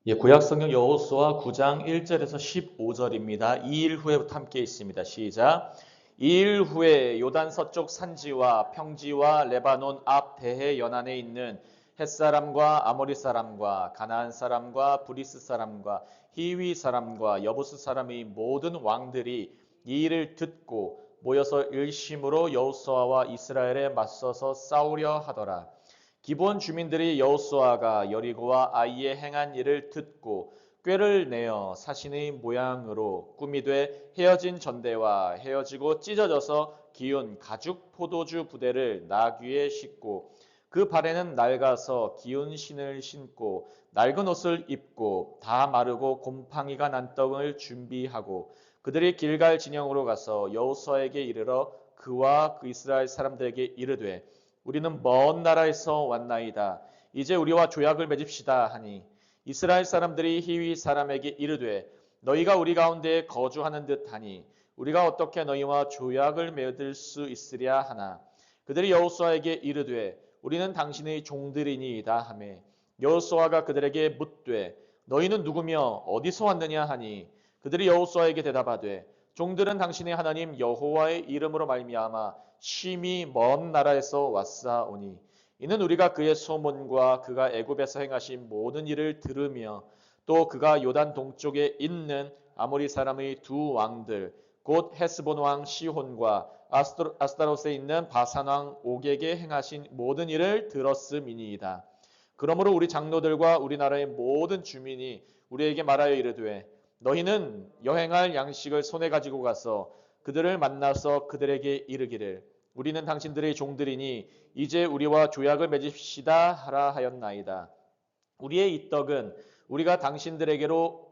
예, 구약성경 여호수아 9장 1절에서 15절입니다. 2일 후에부터 함께 있습니다. 시작. 2일 후에 요단 서쪽 산지와 평지와 레바논 앞 대해 연안에 있는 헷사람과 아모리 사람과 가나안 사람과 브리스 사람과 히위 사람과 여부스 사람의 모든 왕들이 이 일을 듣고 모여서 일심으로 여호수아와 이스라엘에 맞서서 싸우려 하더라. 기브온 주민들이 여호수아가 여리고와 아이에 행한 일을 듣고 꾀를 내어 사신의 모양으로 꿈이 돼 헤어진 전대와 헤어지고 찢어져서 기운 가죽 포도주 부대를 나귀에 싣고 그 발에는 낡아서 기운 신을 신고 낡은 옷을 입고 다 마르고 곰팡이가 난 떡을 준비하고 그들이 길갈 진영으로 가서 여호수아에게 이르러 그와 그 이스라엘 사람들에게 이르되 우리는 먼 나라에서 왔나이다. 이제 우리와 조약을 맺읍시다 하니 이스라엘 사람들이 히위 사람에게 이르되 너희가 우리 가운데 거주하는 듯하니 우리가 어떻게 너희와 조약을 맺을 수 있으랴 하나 그들이 여호수아에게 이르되 우리는 당신의 종들이니이다 하매 여호수아가 그들에게 묻되 너희는 누구며 어디서 왔느냐 하니 그들이 여호수아에게 대답하되 종들은 당신의 하나님 여호와의 이름으로 말미암아 심히 먼 나라에서 왔사오니 이는 우리가 그의 소문과 그가 애굽에서 행하신 모든 일을 들으며 또 그가 요단 동쪽에 있는 아모리 사람의 두 왕들 곧 헤스본 왕 시혼과 아스타롯에 있는 바산 왕 옥에게 행하신 모든 일을 들었음이니이다. 그러므로 우리 장로들과 우리나라의 모든 주민이 우리에게 말하여 이르되 너희는 여행할 양식을 손에 가지고 가서 그들을 만나서 그들에게 이르기를 우리는 당신들의 종들이니 이제 우리와 조약을 맺읍시다 하라 하였나이다. 우리의 이 떡은 우리가 당신들에게로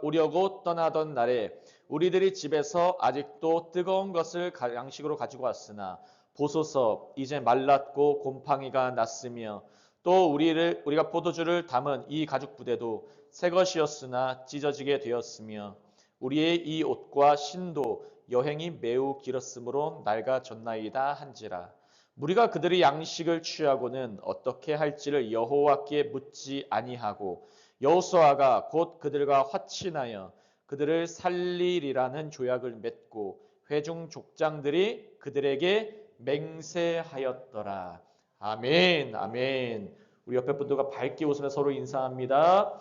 오려고 떠나던 날에 우리들이 집에서 아직도 뜨거운 것을 양식으로 가지고 왔으나 보소서 이제 말랐고 곰팡이가 났으며 또 우리가 포도주를 담은 이 가죽 부대도 새 것이었으나 찢어지게 되었으며 우리의 이 옷과 신도 여행이 매우 길었으므로 낡아졌나이다 한지라. 우리가 그들의 양식을 취하고는 어떻게 할지를 여호와께 묻지 아니하고 여호수아가 곧 그들과 화친하여 그들을 살리리라는 조약을 맺고 회중 족장들이 그들에게 맹세하였더라. 아멘, 아멘. 우리 옆에 분들과 밝게 웃으며 서로 인사합니다.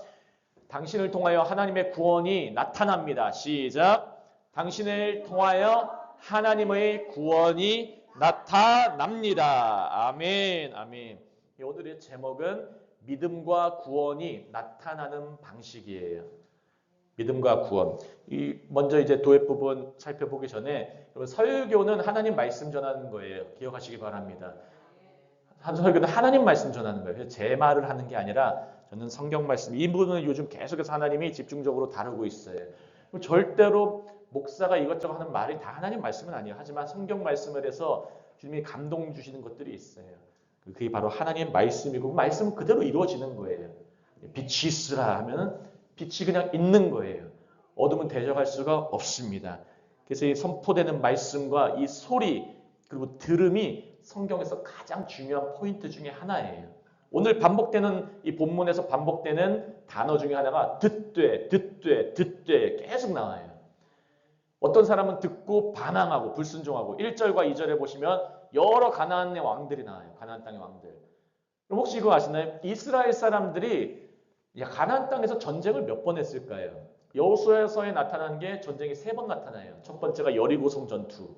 당신을 통하여 하나님의 구원이 나타납니다. 시작. 당신을 통하여 하나님의 구원이 나타납니다. 아멘, 아멘. 오늘의 제목은 믿음과 구원이 나타나는 방식이에요. 믿음과 구원. 먼저 이제 도입 부분 살펴보기 전에 설교는 하나님 말씀 전하는 거예요. 기억하시기 바랍니다. 설교는 하나님 말씀 전하는 거예요. 제 말을 하는 게 아니라 저는 성경 말씀, 이 부분은 요즘 계속해서 하나님이 집중적으로 다루고 있어요. 절대로 목사가 이것저것 하는 말이 다 하나님 말씀은 아니에요. 하지만 성경 말씀을 해서 주님이 감동 주시는 것들이 있어요. 그게 바로 하나님 말씀이고 그 말씀은 그대로 이루어지는 거예요. 빛이 있으라 하면은 빛이 그냥 있는 거예요. 어둠은 대적할 수가 없습니다. 그래서 이 선포되는 말씀과 이 소리 그리고 들음이 성경에서 가장 중요한 포인트 중에 하나예요. 오늘 반복되는 이 본문에서 반복되는 단어 중에 하나가 듣되 계속 나와요. 어떤 사람은 듣고 반항하고 불순종하고 1절과 2절에 보시면 여러 가나안의 왕들이 나와요. 가나안 땅의 왕들. 그럼 혹시 이거 아시나요? 이스라엘 사람들이 가나안 땅에서 전쟁을 몇 번 했을까요? 여호수아서에 나타난 게 전쟁이 3번 나타나요. 첫 번째가 여리고성 전투.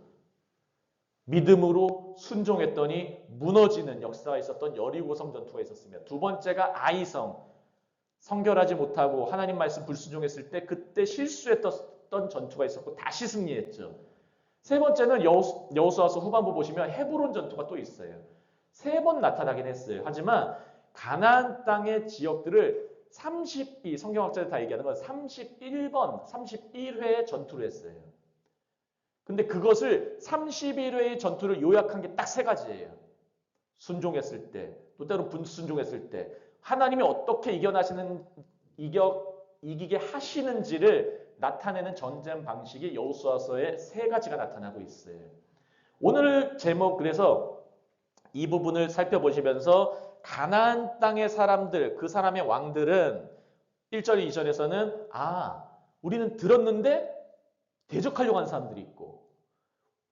믿음으로 순종했더니 무너지는 역사가 있었던 여리고성 전투가 있었으며 두 번째가 아이성. 성결하지 못하고 하나님 말씀 불순종했을 때 그때 실수했던 전투가 있었고 다시 승리했죠. 세 번째는 여호수아서 후반부 보시면 헤브론 전투가 또 있어요. 3번 나타나긴 했어요. 하지만 가나안 땅의 지역들을 성경학자들 다 얘기하는 건 31번, 31회의 전투를 했어요. 근데 그것을 31회의 전투를 요약한 게 딱 3가지예요. 순종했을 때, 또 때로 불순종했을 때 하나님이 어떻게 이기게 하시는지를 나타내는 전쟁 방식이 여호수아서에 3가지가 나타나고 있어요. 오늘 제목 그래서 이 부분을 살펴보시면서 가나안 땅의 사람들, 그 사람의 왕들은 1절, 2절에서는 우리는 들었는데 대적하려고 하는 사람들이 있고,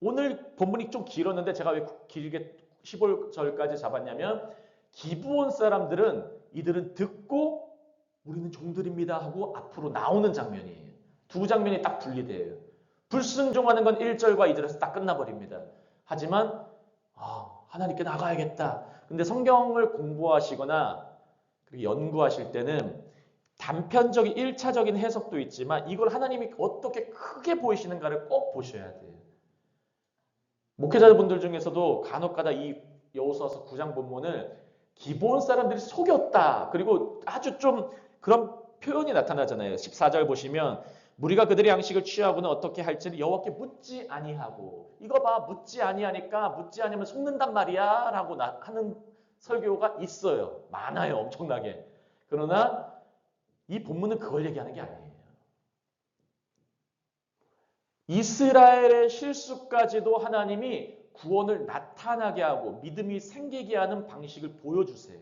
오늘 본문이 좀 길었는데 제가 왜 길게 15절까지 잡았냐면, 기브온 사람들은 이들은 듣고 우리는 종들입니다 하고 앞으로 나오는 장면이에요. 두 장면이 딱 분리돼요. 불순종하는 건 1절과 2절에서 딱 끝나버립니다. 하지만 하나님께 나가야겠다. 근데 성경을 공부하시거나 연구하실 때는 단편적인 1차적인 해석도 있지만 이걸 하나님이 어떻게 크게 보이시는가를 꼭 보셔야 돼요. 목회자분들 중에서도 간혹가다 이 여호수아서 9장 본문을 기브온 사람들이 속였다. 그리고 아주 좀 그런 표현이 나타나잖아요. 14절 보시면 무리가 그들의 양식을 취하고는 어떻게 할지를 여호와께 묻지 아니하고, 이거 봐, 묻지 아니하니까 묻지 아니하면 속는단 말이야 라고 하는 설교가 있어요. 많아요. 엄청나게. 그러나 이 본문은 그걸 얘기하는 게 아니에요. 이스라엘의 실수까지도 하나님이 구원을 나타나게 하고 믿음이 생기게 하는 방식을 보여주세요.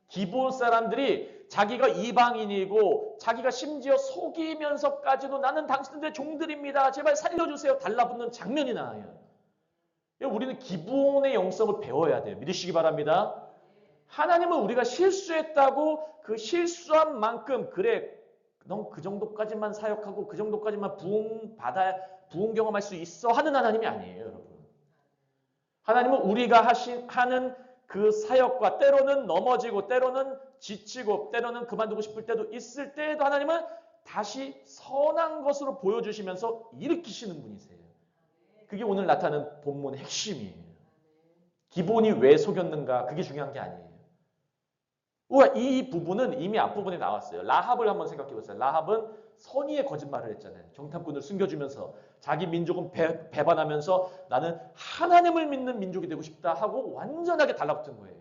기브온 사람들이 자기가 이방인이고 자기가 심지어 속이면서까지도 나는 당신들의 종들입니다. 제발 살려주세요. 달라붙는 장면이 나와요. 우리는 기브온의 영성을 배워야 돼요. 믿으시기 바랍니다. 하나님은 우리가 실수했다고 그 실수한 만큼 그래 넌 그 정도까지만 사역하고 그 정도까지만 부흥 경험할 수 있어 하는 하나님이 아니에요, 여러분. 하나님은 우리가 하는 그 사역과 때로는 넘어지고 때로는 지치고 때로는 그만두고 싶을 때도 있을 때에도 하나님은 다시 선한 것으로 보여주시면서 일으키시는 분이세요. 그게 오늘 나타나는 본문의 핵심이에요. 기본이 왜 속였는가 그게 중요한 게 아니에요. 이 부분은 이미 앞부분에 나왔어요. 라합을 한번 생각해 보세요. 라합은 선의의 거짓말을 했잖아요. 정탐꾼을 숨겨주면서 자기 민족은 배반하면서 나는 하나님을 믿는 민족이 되고 싶다 하고 완전하게 달라붙은 거예요.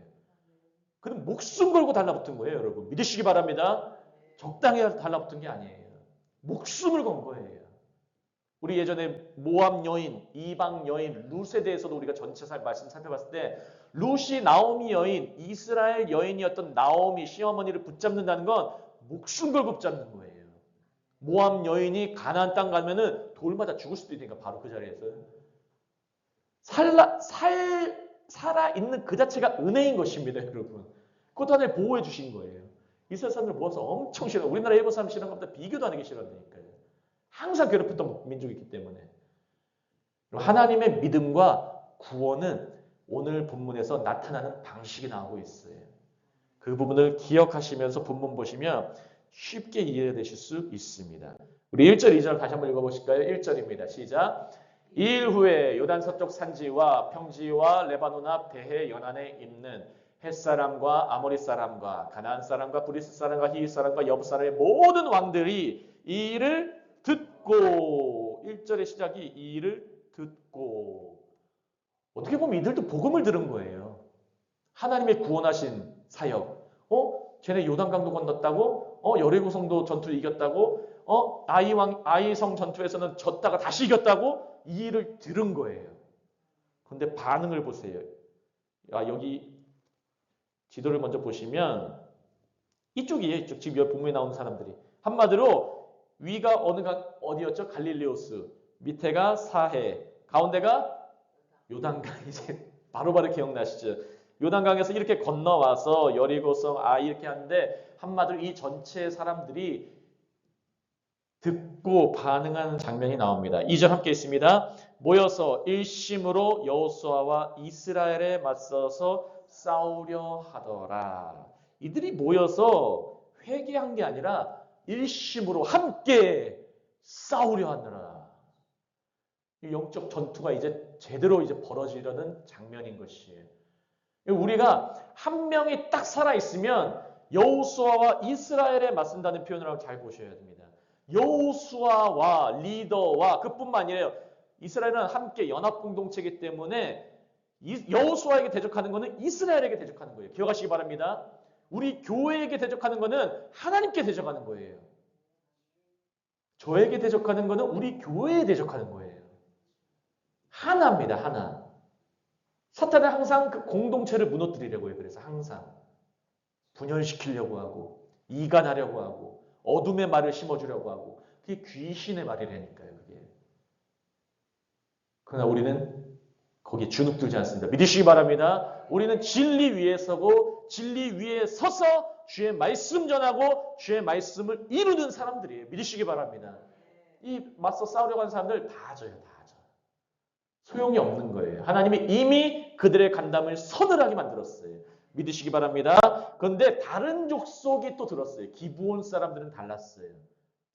그럼 목숨 걸고 달라붙은 거예요, 여러분. 믿으시기 바랍니다. 적당히 달라붙은 게 아니에요. 목숨을 건 거예요. 우리 예전에 모압 여인, 이방 여인, 룻에 대해서도 우리가 전체 말씀 살펴봤을 때 룻이 나오미 여인, 이스라엘 여인이었던 나오미 시어머니를 붙잡는다는 건 목숨 걸고 붙잡는 거예요. 모압 여인이 가나안 땅 가면은 돌마다 죽을 수도 있으니까 바로 그 자리에서 살아있는 그 자체가 은혜인 것입니다, 여러분. 그것도 하나님 보호해 주신 거예요. 이스라엘 사람들 모아서 엄청 싫어. 우리나라 일본 사람 싫어하는 것보다 비교도 안 하기 싫어한다니까요. 항상 괴롭혔던 민족이기 때문에. 하나님의 믿음과 구원은 오늘 본문에서 나타나는 방식이 나오고 있어요. 그 부분을 기억하시면서 본문 보시면 쉽게 이해되실 수 있습니다. 우리 1절, 2절 다시 한번 읽어보실까요? 1절입니다. 시작. 2일 후에 요단 서쪽 산지와 평지와 레바논 앞 대해 연안에 있는 햇사람과 아모리 사람과 가나안 사람과 브리스 사람과 히윗 사람과 여부 사람의 모든 왕들이 이 일을 듣고, 1절의 시작이 이 일을 듣고, 어떻게 보면 이들도 복음을 들은 거예요. 하나님의 구원하신 사역. 쟤네 요단강도 건넜다고? 여리고성도 전투 이겼다고? 아이성 전투에서는 졌다가 다시 이겼다고? 이 일을 들은 거예요. 그런데 반응을 보세요. 여기 지도를 먼저 보시면 이쪽이에요. 이쪽. 지금 여기 본문에 나오는 사람들이. 한마디로 위가 어디였죠? 갈릴리오스. 밑에가 사해. 가운데가 요단강. 이제 바로바로 기억나시죠? 요단강에서 이렇게 건너와서 여리고성 이렇게 하는데 한마디로 이 전체 사람들이 듣고 반응하는 장면이 나옵니다. 2절 함께 있습니다. 모여서 일심으로 여호수아와 이스라엘에 맞서서 싸우려 하더라. 이들이 모여서 회개한 게 아니라 일심으로 함께 싸우려 하느라. 영적 전투가 이제 제대로 벌어지려는 장면인 것이에요. 우리가 한 명이 딱 살아있으면 여호수아와 이스라엘에 맞선다는 표현을 잘 보셔야 됩니다. 여호수아와 리더와 그뿐만 아니라 이스라엘은 함께 연합공동체이기 때문에 여호수아에게 대적하는 것은 이스라엘에게 대적하는 거예요. 기억하시기 바랍니다. 우리 교회에게 대적하는 것은 하나님께 대적하는 거예요. 저에게 대적하는 것은 우리 교회에 대적하는 거예요. 하나입니다. 하나. 사탄은 항상 그 공동체를 무너뜨리려고 해요. 그래서 항상 분열시키려고 하고 이간하려고 하고 어둠의 말을 심어주려고 하고 그게 귀신의 말이라니까요. 그게. 그러나 우리는 거기에 주눅들지 않습니다. 믿으시기 바랍니다. 우리는 진리 위에 서고 진리 위에 서서 주의 말씀 전하고 주의 말씀을 이루는 사람들이에요. 믿으시기 바랍니다. 이 맞서 싸우려고 하는 사람들 다 져요. 다 져. 소용이 없는 거예요. 하나님이 이미 그들의 간담을 서늘하게 만들었어요. 믿으시기 바랍니다. 그런데 다른 족속이 또 들었어요. 기브온 사람들은 달랐어요.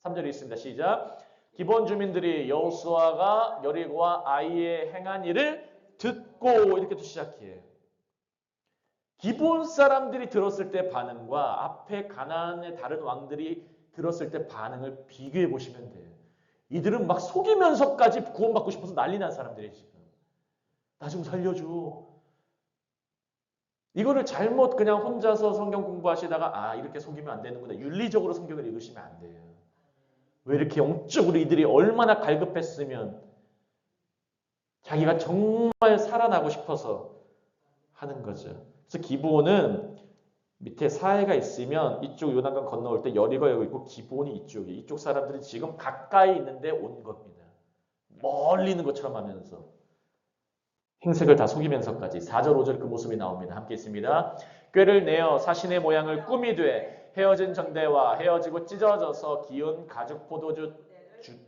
3절에 있습니다. 시작. 기브온 주민들이 여호수아가 여리고와 아이에 행한 일을 듣고 이렇게 또 시작해요. 기브온 사람들이 들었을 때 반응과 앞에 가나안의 다른 왕들이 들었을 때 반응을 비교해 보시면 돼요. 이들은 막 속이면서까지 구원받고 싶어서 난리 난 사람들이에요. 지금. 나 좀 살려줘. 이거를 잘못 그냥 혼자서 성경 공부하시다가 이렇게 속이면 안 되는구나. 윤리적으로 성경을 읽으시면 안 돼요. 왜 이렇게 영적으로 이들이 얼마나 갈급했으면 자기가 정말 살아나고 싶어서 하는 거죠. 그래서 기브온은 밑에 사해가 있으면 이쪽 요단강 건너올 때 여리고가 있고 기브온이 이쪽이에요. 이쪽 사람들이 지금 가까이 있는데 온 겁니다. 멀리 있는 것처럼 하면서 행색을 다 속이면서까지 4절 5절 그 모습이 나옵니다. 함께 있습니다. 꾀를 내어 사신의 모양을 꾸미되 헤어진 정대와 헤어지고 찢어져서 기운 가죽 포도주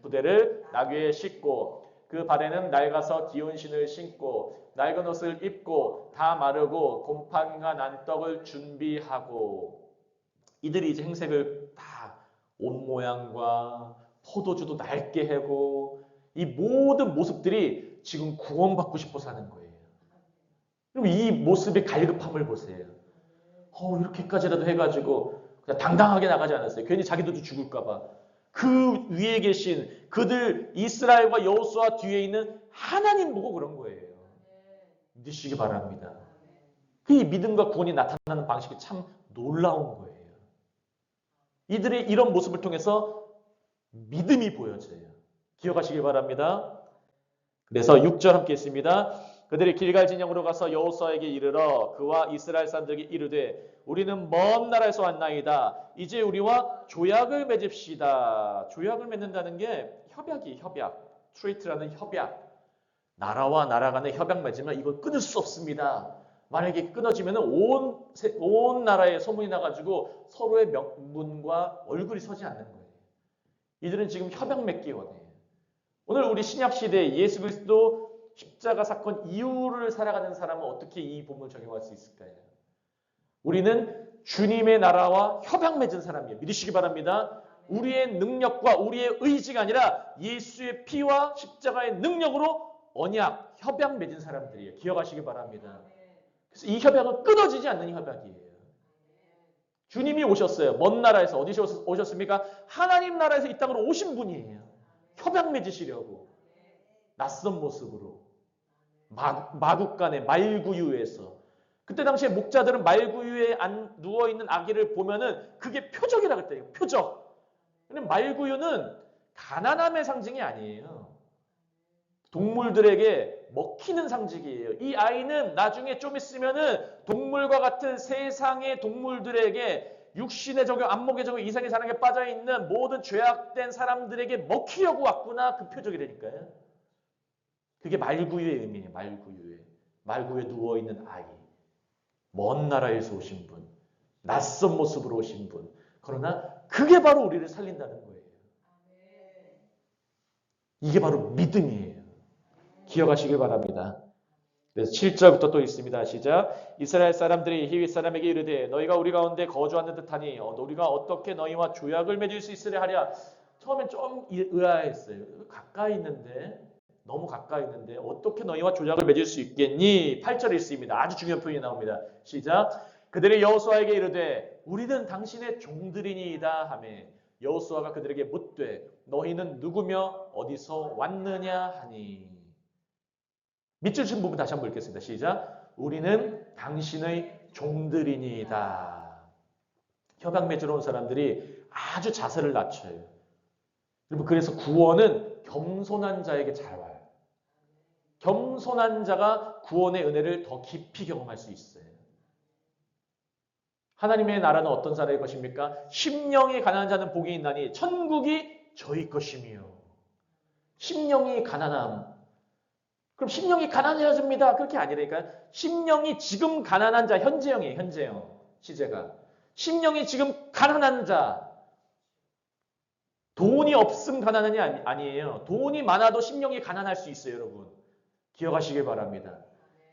부대를 나귀에 싣고 그 발에는 낡아서 기운 신을 신고 낡은 옷을 입고 다 마르고 곰팡이가 난 떡을 준비하고 이들이 이제 행색을 다 옷 모양과 포도주도 낡게 하고 이 모든 모습들이 지금 구원받고 싶어서 하는 거예요. 그럼 이 모습의 갈급함을 보세요. 이렇게까지라도 해가지고 그냥 당당하게 나가지 않았어요. 괜히 자기들도 죽을까 봐. 그 위에 계신 그들 이스라엘과 여호수아 뒤에 있는 하나님 보고 그런 거예요. 믿으시기 바랍니다. 그 믿음과 구원이 나타나는 방식이 참 놀라운 거예요. 이들의 이런 모습을 통해서 믿음이 보여져요. 기억하시기 바랍니다. 그래서 6절 함께 있습니다. 그들이 길갈 진영으로 가서 여호수아에게 이르러 그와 이스라엘 사람들에게 이르되 우리는 먼 나라에서 왔나이다. 이제 우리와 조약을 맺읍시다. 조약을 맺는다는 게 협약이 협약. 트레이트라는 협약. 나라와 나라 간의 협약 맺으면 이걸 끊을 수 없습니다. 만약에 끊어지면 온 나라에 소문이 나가지고 서로의 명분과 얼굴이 서지 않는 거예요. 이들은 지금 협약 맺기 원해요. 오늘 우리 신약시대에 예수 그리스도 십자가 사건 이후를 살아가는 사람은 어떻게 이 본문을 적용할 수 있을까요? 우리는 주님의 나라와 협약 맺은 사람이에요. 믿으시기 바랍니다. 우리의 능력과 우리의 의지가 아니라 예수의 피와 십자가의 능력으로 언약, 협약 맺은 사람들이에요. 기억하시기 바랍니다. 그래서 이 협약은 끊어지지 않는 협약이에요. 주님이 오셨어요. 먼 나라에서 어디서 오셨습니까? 하나님 나라에서 이 땅으로 오신 분이에요. 협약 맺으시려고. 낯선 모습으로. 마국간의 말구유에서. 그때 당시에 목자들은 말구유에 누워있는 아기를 보면은 그게 표적이라고 했대요. 표적. 근데 말구유는 가난함의 상징이 아니에요. 동물들에게 먹히는 상징이에요. 이 아이는 나중에 좀 있으면은 동물과 같은 세상의 동물들에게 육신의 적용, 안목의 적용, 이상의 사랑에 빠져있는 모든 죄악된 사람들에게 먹히려고 왔구나. 그 표적이라니까요. 그게 말구유의 의미예요. 말구유에 누워있는 아이. 먼 나라에서 오신 분. 낯선 모습으로 오신 분. 그러나 그게 바로 우리를 살린다는 거예요. 이게 바로 믿음이에요. 기억하시길 바랍니다. 그래서 7절부터 또 있습니다. 시작. 이스라엘 사람들이 히윗 사람에게 이르되 너희가 우리 가운데 거주하는 듯하니 우리가 어떻게 너희와 조약을 맺을 수 있으려 하랴. 처음엔 좀 의아했어요. 가까이 있는데 너무 가까이 있는데 어떻게 너희와 조약을 맺을 수 있겠니? 8절에 있습니다. 아주 중요한 표현이 나옵니다. 시작. 그들이 여호수아에게 이르되 우리는 당신의 종들이니이다 하매 여호수아가 그들에게 묻되 너희는 누구며 어디서 왔느냐 하니. 밑줄 친 부분 다시 한번 읽겠습니다. 시작. 우리는 당신의 종들이니이다. 협약 맺으러 온 사람들이 아주 자세를 낮춰요. 여러분 그래서 구원은 겸손한 자에게 잘 와요. 겸손한 자가 구원의 은혜를 더 깊이 경험할 수 있어요. 하나님의 나라는 어떤 자의 것입니까? 심령이 가난한 자는 복이 있나니 천국이 저희 것이며. 심령이 가난함. 그럼 심령이 가난해집니다. 그렇게 아니라니까요. 심령이 지금 가난한 자, 현재형이에요. 현재형. 시제가. 심령이 지금 가난한 자. 돈이 없음 가난한이 아니에요. 돈이 많아도 심령이 가난할 수 있어요, 여러분. 기억하시길 바랍니다.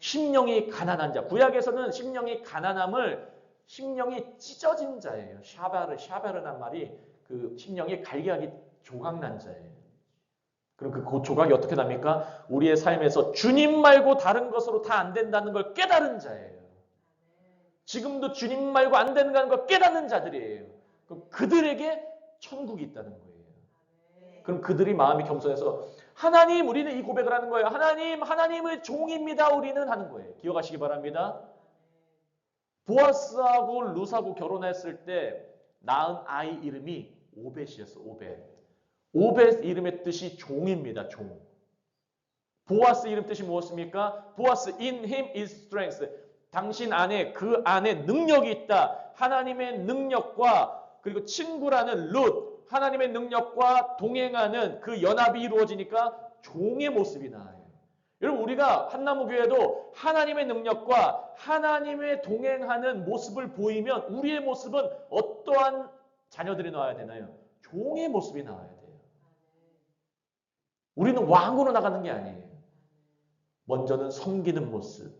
심령이 가난한 자. 구약에서는 심령이 가난함을 심령이 찢어진 자예요. 샤바르란 말이 그 심령이 갈기갈기 조각난 자예요. 그럼 그 조각이 어떻게 납니까? 우리의 삶에서 주님 말고 다른 것으로 다 안 된다는 걸 깨달은 자예요. 지금도 주님 말고 안 된다는 걸 깨닫는 자들이에요. 그럼 그들에게 천국이 있다는 거예요. 그럼 그들이 마음이 겸손해서 하나님, 우리는 이 고백을 하는 거예요. 하나님, 하나님의 종입니다. 우리는 하는 거예요. 기억하시기 바랍니다. 보아스하고 룻하고 결혼했을 때 낳은 아이 이름이 오벳이었어. 오벳 이름의 뜻이 종입니다. 종. 보아스 이름 뜻이 무엇입니까? 보아스, in him is strength. 당신 안에, 그 안에 능력이 있다. 하나님의 능력과 그리고 친구라는 룻, 하나님의 능력과 동행하는 그 연합이 이루어지니까 종의 모습이 나와요. 여러분, 우리가 한나무교회도 하나님의 능력과 하나님의 동행하는 모습을 보이면 우리의 모습은 어떠한 자녀들이 나와야 되나요? 종의 모습이 나와야 돼요. 우리는 왕으로 나가는 게 아니에요. 먼저는 섬기는 모습.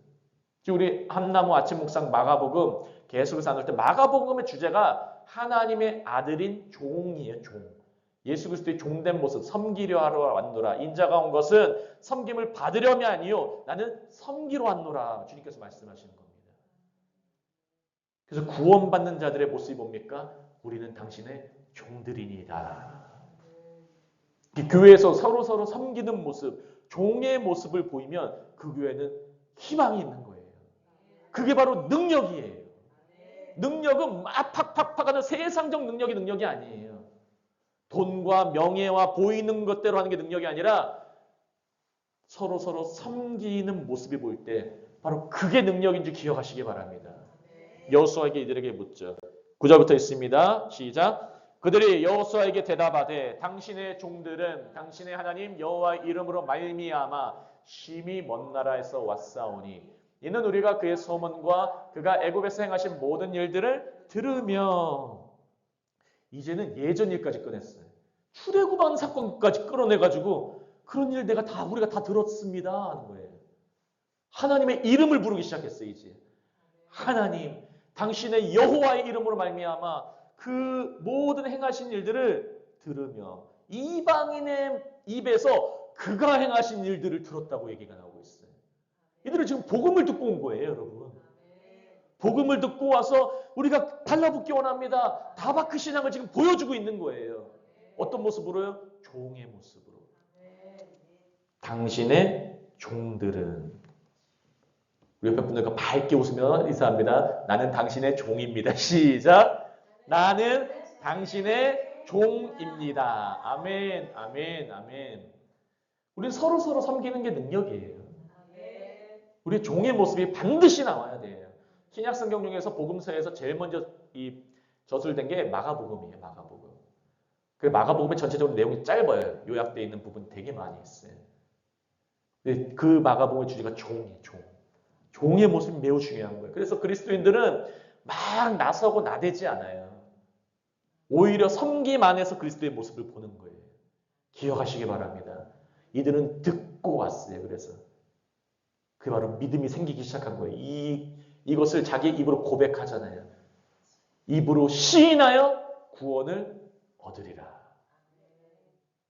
우리 한나무 아침 묵상 마가복음 계속해서 나눌 때 마가복음의 주제가 하나님의 아들인 종이에요. 종. 예수 그리스도의 종된 모습, 섬기려 하러 왔노라. 인자가 온 것은 섬김을 받으려면 아니요, 나는 섬기러 왔노라. 주님께서 말씀하시는 겁니다. 그래서 구원받는 자들의 모습이 뭡니까? 우리는 당신의 종들이니이다. 교회에서 서로 섬기는 모습, 종의 모습을 보이면 그 교회는 희망이 있는 거예요. 그게 바로 능력이에요. 능력은 막 팍팍팍 하는 세상적 능력이 아니에요. 돈과 명예와 보이는 것대로 하는 게 능력이 아니라 서로 섬기는 모습이 보일 때 바로 그게 능력인 줄 기억하시기 바랍니다. 여호수아에게 이들에게 묻죠. 9절부터 있습니다. 시작. 그들이 여호수아에게 대답하되 당신의 종들은 당신의 하나님 여호와의 이름으로 말미암아 심히 먼 나라에서 왔사오니 이는 우리가 그의 소문과 그가 애굽에서 행하신 모든 일들을 들으며. 이제는 예전 일까지 꺼냈어요. 출애굽한 사건까지 끌어내가지고 그런 일 우리가 다 들었습니다 하는 거예요. 하나님의 이름을 부르기 시작했어요. 이제 하나님, 당신의 여호와의 이름으로 말미암아 그 모든 행하신 일들을 들으며 이방인의 입에서 그가 행하신 일들을 들었다고 얘기가 나오고 있어요. 이들은 지금 복음을 듣고 온 거예요, 여러분. 복음을 듣고 와서 우리가 달라붙기 원합니다. 다바크 신앙을 지금 보여주고 있는 거예요. 어떤 모습으로요? 종의 모습으로. 당신의 종들은, 우리 옆에 분들과 밝게 웃으면 인사합니다. 나는 당신의 종입니다. 시작. 나는 당신의 종입니다. 아멘, 아멘, 아멘. 우리는 서로 섬기는 게 능력이에요. 우리의 종의 모습이 반드시 나와야 돼요. 신약 성경 중에서 복음서에서 제일 먼저 이 저술된 게 마가복음이에요. 마가복음. 그 마가복음의 전체적으로 내용이 짧아요. 요약되어 있는 부분 되게 많이 있어요. 그 마가복음의 주제가 종이에요. 종의 모습이 매우 중요한 거예요. 그래서 그리스도인들은 막 나서고 나대지 않아요. 오히려 섬김 안에서 그리스도의 모습을 보는 거예요. 기억하시기 바랍니다. 이들은 듣고 왔어요. 그래서 그게 바로 믿음이 생기기 시작한 거예요. 이것을 자기 입으로 고백하잖아요. 입으로 시인하여 구원을 얻으리라.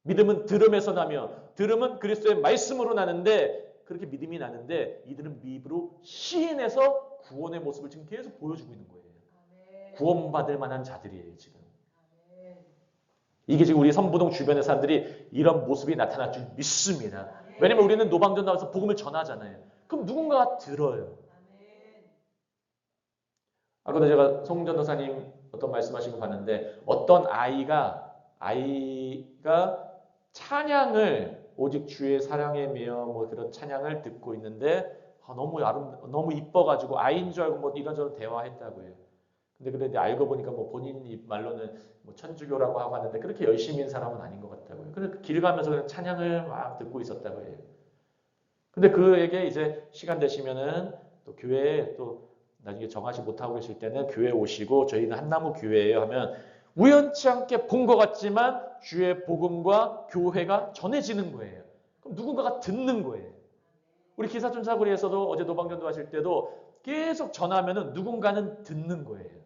믿음은 들음에서 나며 들음은 그리스도의 말씀으로 나는데, 그렇게 믿음이 나는데 이들은 입으로 시인해서 구원의 모습을 지금 계속 보여주고 있는 거예요. 구원받을 만한 자들이에요. 지금. 이게 지금 우리 선부동 주변의 사람들이 이런 모습이 나타날 줄 믿습니다. 왜냐면 우리는 노방전 나와서 복음을 전하잖아요. 그럼 누군가가 들어요. 아까도 제가 송 전도사님 어떤 말씀하신 거 봤는데, 어떤 아이가 찬양을 오직 주의 사랑에 매여 뭐 그런 찬양을 듣고 있는데 너무 이뻐가지고 아이인 줄 알고 뭐 이런저런 대화했다고 해요. 근데 알고 보니까 뭐 본인 말로는 뭐 천주교라고 하고 하는데 그렇게 열심인 사람은 아닌 것 같다고요. 그래서 길 가면서 그냥 찬양을 막 듣고 있었다고 해요. 근데 그에게 이제 시간 되시면은 또 교회에 또 나중에 정하지 못하고 계실 때는 교회 오시고 저희는 한나무 교회예요 하면 우연치 않게 본 것 같지만 주의 복음과 교회가 전해지는 거예요. 그럼 누군가가 듣는 거예요. 우리 기사촌사거리에서도 어제 노방전도 하실 때도 계속 전하면은 누군가는 듣는 거예요.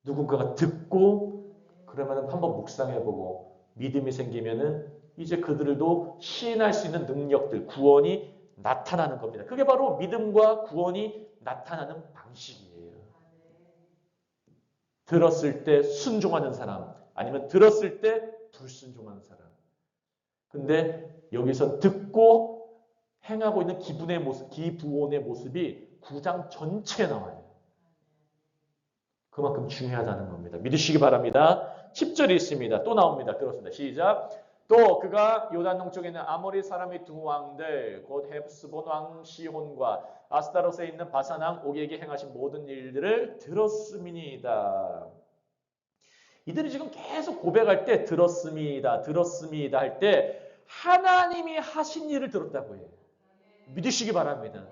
누군가가 듣고 그러면은 한번 묵상해보고 믿음이 생기면은 이제 그들도 시인할 수 있는 능력들, 구원이 나타나는 겁니다. 그게 바로 믿음과 구원이 나타나는 방식이에요. 들었을 때 순종하는 사람, 아니면 들었을 때 불순종하는 사람. 근데 여기서 듣고 행하고 있는 기분의 모습, 기부원의 모습이 9장 전체에 나와요. 그만큼 중요하다는 겁니다. 믿으시기 바랍니다. 10절이 있습니다. 또 나옵니다. 들었습니다. 시작. 또 그가 요단 동쪽에 있는 아모리 사람의 두 왕들 곧 헤브스본 왕 시혼과 아스타롯에 있는 바산 왕 옥에게 행하신 모든 일들을 들었음이니이다. 이들이 지금 계속 고백할 때 들었습니다. 들었습니다 할 때 하나님이 하신 일을 들었다고 해요. 믿으시기 바랍니다.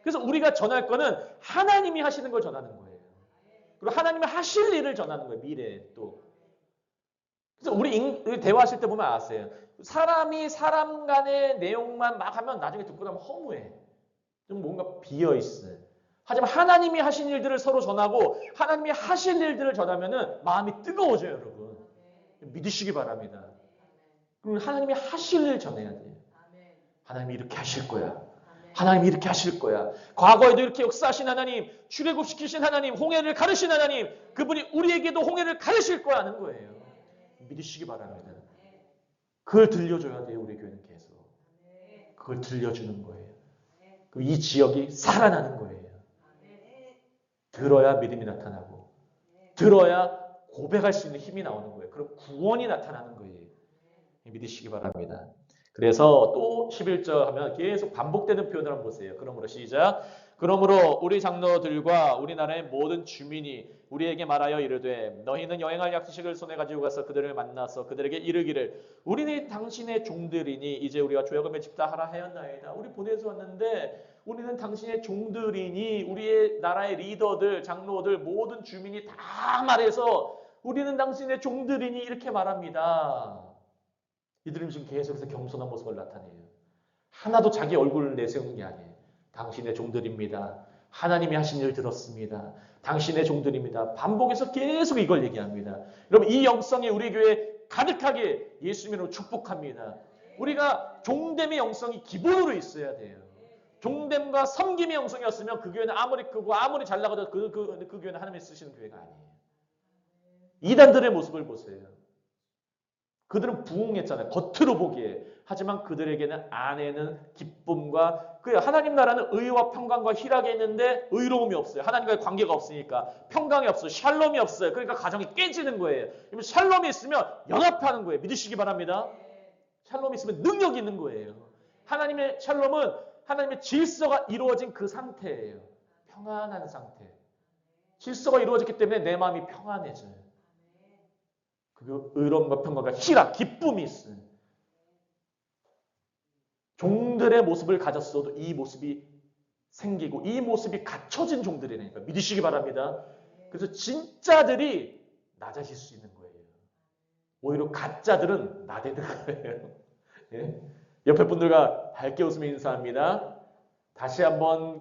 그래서 우리가 전할 거는 하나님이 하시는 걸 전하는 거예요. 그리고 하나님이 하실 일을 전하는 거예요. 미래에 또. 그래서 우리 대화하실 때 보면 아세요. 사람이 사람 간의 내용만 막 하면 나중에 듣고 나면 허무해. 좀 뭔가 비어있어요. 하지만 하나님이 하신 일들을 서로 전하고 하나님이 하실 일들을 전하면은 마음이 뜨거워져요, 여러분. 믿으시기 바랍니다. 그럼 하나님이 하실 일 전해야 돼요. 하나님이 이렇게 하실 거야. 하나님이 이렇게 하실 거야. 과거에도 이렇게 역사하신 하나님, 출애굽시키신 하나님, 홍해를 가르신 하나님, 그분이 우리에게도 홍해를 가르실 거야 하는 거예요. 믿으시기 바랍니다. 그걸 들려줘야 돼요, 우리 교회는 계속. 그걸 들려주는 거예요. 이 지역이 살아나는 거예요. 들어야 믿음이 나타나고, 들어야 고백할 수 있는 힘이 나오는 거예요. 그럼 구원이 나타나는 거예요. 믿으시기 바랍니다. 그래서 또 11절 하면 계속 반복되는 표현을 한번 보세요. 그러므로 시작. 그러므로 우리 장로들과 우리나라의 모든 주민이 우리에게 말하여 이르되 너희는 여행할 약식을 손에 가지고 가서 그들을 만나서 그들에게 이르기를 우리는 당신의 종들이니 이제 우리가 죄악을 집사하라 하였나이다. 우리 보내서 왔는데 우리는 당신의 종들이니 우리의 나라의 리더들, 장로들, 모든 주민이 다 말해서 우리는 당신의 종들이니 이렇게 말합니다. 이들은 지금 계속해서 겸손한 모습을 나타내요. 하나도 자기 얼굴을 내세우는 게 아니에요. 당신의 종들입니다. 하나님이 하신 일 들었습니다. 당신의 종들입니다. 반복해서 계속 이걸 얘기합니다. 여러분 이 영성이 우리 교회에 가득하게 예수님으로 축복합니다. 우리가 종됨의 영성이 기본으로 있어야 돼요. 종됨과 섬김의 영성이었으면 그 교회는 아무리 크고 아무리 잘 나가도 그 교회는 하나님이 쓰시는 교회가 아니에요. 이단들의 모습을 보세요. 그들은 부흥했잖아요. 겉으로 보기에. 하지만 그들에게는 안에는 기쁨과 하나님 나라는 의와 평강과 희락이 있는데 의로움이 없어요. 하나님과의 관계가 없으니까 평강이 없어요. 샬롬이 없어요. 그러니까 가정이 깨지는 거예요. 샬롬이 있으면 연합하는 거예요. 믿으시기 바랍니다. 샬롬이 있으면 능력이 있는 거예요. 하나님의 샬롬은 하나님의 질서가 이루어진 그 상태예요. 평안한 상태. 질서가 이루어졌기 때문에 내 마음이 평안해져요. 그 의로움과 평강과 희락, 기쁨이 있어요. 종들의 모습을 가졌어도 이 모습이 생기고 이 모습이 갖춰진 종들이라니까 믿으시기 바랍니다. 그래서 진짜들이 낮아질 수 있는 거예요. 오히려 가짜들은 나대는 거예요. 예? 옆에 분들과 밝게 웃으며 인사합니다. 다시 한번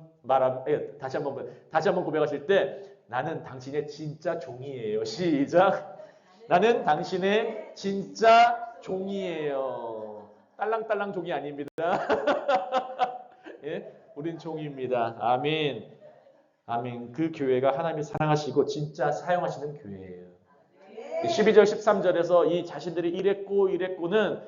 고백하실 때 나는 당신의 진짜 종이에요. 시작. 나는 당신의 진짜 종이에요. 딸랑딸랑 종이 아닙니다. 예? 우린 종입니다. 아멘. 아멘. 그 교회가 하나님이 사랑하시고 진짜 사용하시는 교회예요. 12절 13절에서 이 자신들이 이랬고는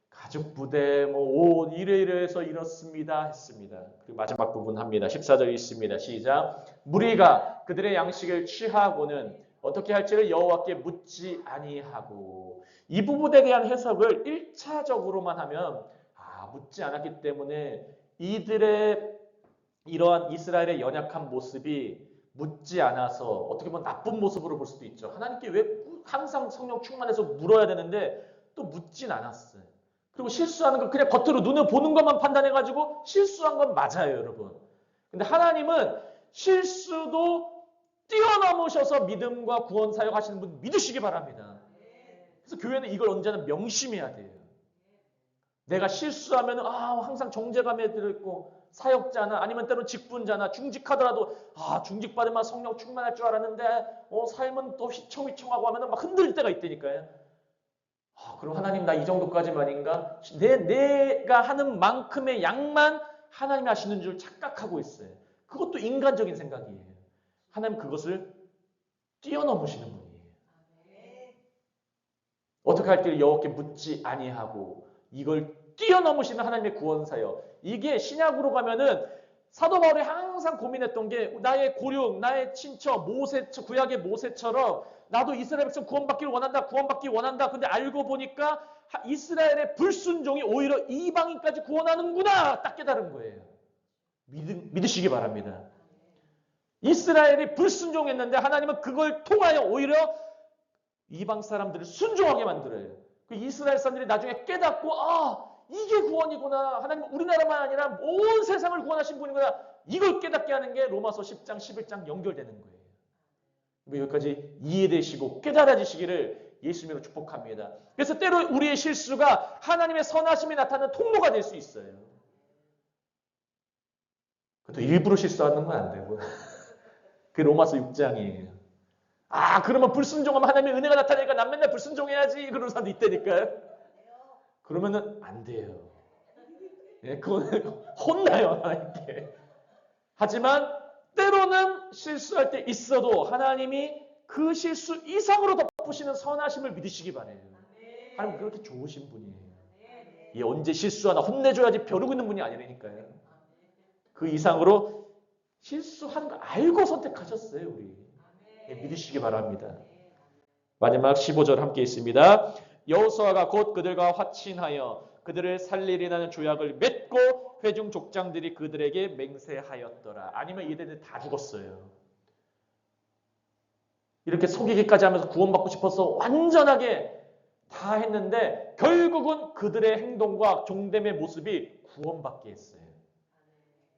가죽 부대 옷 이래서 이렇습니다 했습니다. 그리고 마지막 부분 합니다. 14절 있습니다. 시작. 무리가 그들의 양식을 취하고는 어떻게 할지를 여호와께 묻지 아니하고 이 부분에 대한 해석을 1차적으로만 하면 묻지 않았기 때문에 이들의 이러한 이스라엘의 연약한 모습이 묻지 않아서 어떻게 보면 나쁜 모습으로 볼 수도 있죠. 하나님께 왜 항상 성령 충만해서 물어야 되는데 또 묻진 않았어요. 그리고 실수하는 거 그냥 겉으로 눈에 보는 것만 판단해가지고 실수한 건 맞아요, 여러분. 근데 하나님은 실수도 뛰어넘으셔서 믿음과 구원 사역하시는 분 믿으시기 바랍니다. 그래서 교회는 이걸 언제나 명심해야 돼요. 내가 실수하면 항상 정죄감에 들어있고 사역자나 아니면 때로 직분자나 중직하더라도 중직받으면 성령 충만할 줄 알았는데 삶은 또 휘청휘청하고 하면 막 흔들릴 때가 있다니까요. 그럼 하나님 나 이 정도까지만인가? 내가 하는 만큼의 양만 하나님이 하시는 줄 착각하고 있어요. 그것도 인간적인 생각이에요. 하나님 그것을 뛰어넘으시는 분이에요. 어떻게 할 때를 여호와께 묻지 아니하고 이걸 뛰어넘으시는 하나님의 구원사역. 이게 신약으로 가면은 사도 바울이 항상 고민했던 게 나의 고륙, 나의 친척, 구약의 모세처럼 나도 이스라엘 백성 구원받기를 원한다. 구원받기 원한다. 근데 알고 보니까 이스라엘의 불순종이 오히려 이방인까지 구원하는구나. 딱 깨달은 거예요. 믿으시기 바랍니다. 이스라엘이 불순종했는데 하나님은 그걸 통하여 오히려 이방 사람들을 순종하게 만들어요. 그 이스라엘 사람들이 나중에 깨닫고 이게 구원이구나. 하나님은 우리나라만 아니라 온 세상을 구원하신 분이구나. 이걸 깨닫게 하는 게 로마서 10장, 11장 연결되는 거예요. 여기까지 이해되시고 깨달아지시기를 예수님으로 축복합니다. 그래서 때로 우리의 실수가 하나님의 선하심이 나타나는 통로가 될 수 있어요. 그것도 일부러 실수하는 건 안 되고. 그게 로마서 6장이에요. 그러면 불순종하면 하나님의 은혜가 나타나니까 난 맨날 불순종해야지. 그런 사람도 있다니까요. 그러면은 안 돼요. 그거는 혼나요, 하나님께. 하지만 때로는 실수할 때 있어도 하나님이 그 실수 이상으로 덮으시는 선하심을 믿으시기 바래요. 하나님 그렇게 좋으신 분이에요. 언제 실수하나 혼내줘야지 벼르고 있는 분이 아니라니까요. 그 이상으로 실수하는 거 알고 선택하셨어요, 우리. 믿으시기 바랍니다. 마지막 15절 함께 있습니다. 여호수아가 곧 그들과 화친하여 그들을 살리리라는 조약을 맺고 회중 족장들이 그들에게 맹세하였더라. 아니면 이들은 다 죽었어요. 이렇게 속이기까지 하면서 구원받고 싶어서 완전하게 다 했는데 결국은 그들의 행동과 종됨의 모습이 구원받게 했어요.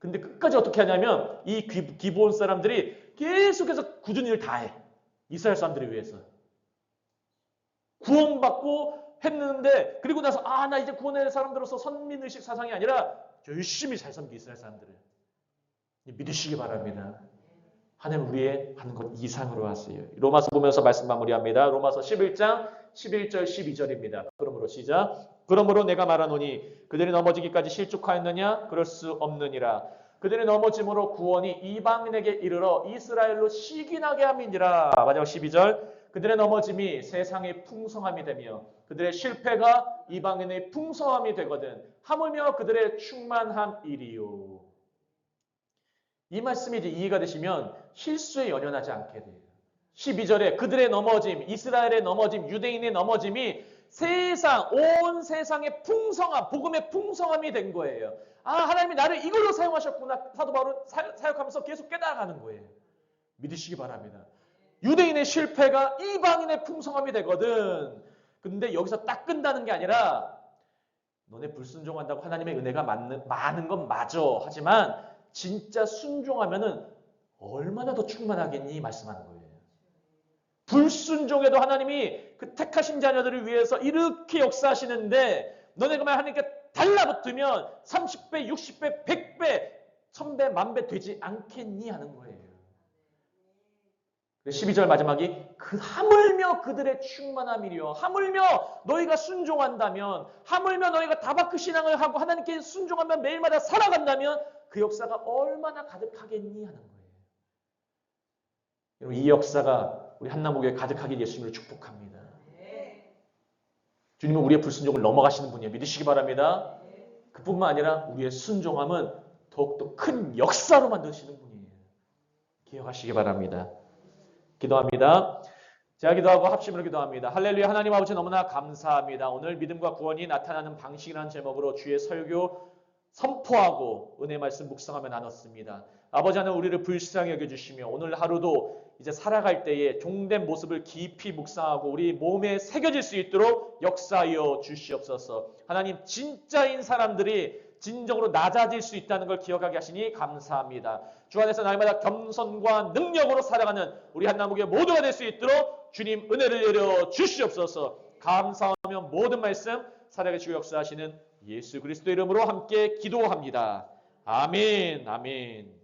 근데 끝까지 어떻게 하냐면 이 기브온 사람들이 계속해서 굳은 일을 다 해. 이스라엘 사람들을 위해서. 구원받고 했는데 그리고 나서 나 이제 구원의 사람들로서 선민의식 사상이 아니라 열심히 잘 섬기 이스라엘 사람들을. 믿으시기 바랍니다. 하나님 우리의 하는 것 이상으로 하세요. 로마서 보면서 말씀 마무리합니다. 로마서 11장 11절 12절입니다. 그러므로 시작. 그러므로 내가 말하노니 그들이 넘어지기까지 실족하였느냐? 그럴 수 없느니라. 그들이 넘어짐으로 구원이 이방인에게 이르러 이스라엘로 시기나게 함이니라. 마지막 12절. 그들의 넘어짐이 세상의 풍성함이 되며 그들의 실패가 이방인의 풍성함이 되거든 하물며 그들의 충만함이리요. 이 말씀이 이제 이해가 되시면 실수에 연연하지 않게 돼요. 12절에 그들의 넘어짐, 이스라엘의 넘어짐, 유대인의 넘어짐이 온 세상의 풍성함, 복음의 풍성함이 된 거예요. 하나님이 나를 이걸로 사용하셨구나. 사도 바울은 사역하면서 계속 깨달아가는 거예요. 믿으시기 바랍니다. 유대인의 실패가 이방인의 풍성함이 되거든. 근데 여기서 딱 끝나는 게 아니라 너네 불순종한다고 하나님의 은혜가 많은 건 맞아. 하지만 진짜 순종하면은 얼마나 더 충만하겠니? 말씀하는 거예요. 불순종에도 하나님이 그 택하신 자녀들을 위해서 이렇게 역사하시는데 너네가 만약 하나님께 달라붙으면 30배, 60배, 100배, 1000배, 1000배 되지 않겠니? 하는 거예요. 12절 마지막이 하물며 그들의 충만함이려. 하물며 너희가 순종한다면, 하물며 너희가 다바크 신앙을 하고 하나님께 순종하면 매일마다 살아간다면 그 역사가 얼마나 가득하겠니? 하는 거예요. 여러분, 이 역사가 우리 한남목교회 가득하게 예수님을 축복합니다. 주님은 우리의 불순종을 넘어가시는 분이에요. 믿으시기 바랍니다. 그뿐만 아니라 우리의 순종함은 더욱더 큰 역사로 만드시는 분이에요. 기억하시기 바랍니다. 기도합니다. 제가 기도하고 합심으로 기도합니다. 할렐루야. 하나님 아버지 너무나 감사합니다. 오늘 믿음과 구원이 나타나는 방식이라는 제목으로 주의 설교 선포하고 은혜 말씀 묵상하며 나눴습니다. 아버지 하나님 우리를 불쌍히 여겨주시며 오늘 하루도 이제 살아갈 때에 종된 모습을 깊이 묵상하고 우리 몸에 새겨질 수 있도록 역사하여 주시옵소서. 하나님 진짜인 사람들이 진정으로 낮아질 수 있다는 걸 기억하게 하시니 감사합니다. 주 안에서 날마다 겸손과 능력으로 살아가는 우리 한나무교회 모두가 될 수 있도록 주님 은혜를 내려 주시옵소서. 감사하며 모든 말씀 살아계시고 역사하시는 예수 그리스도 이름으로 함께 기도합니다. 아멘. 아멘.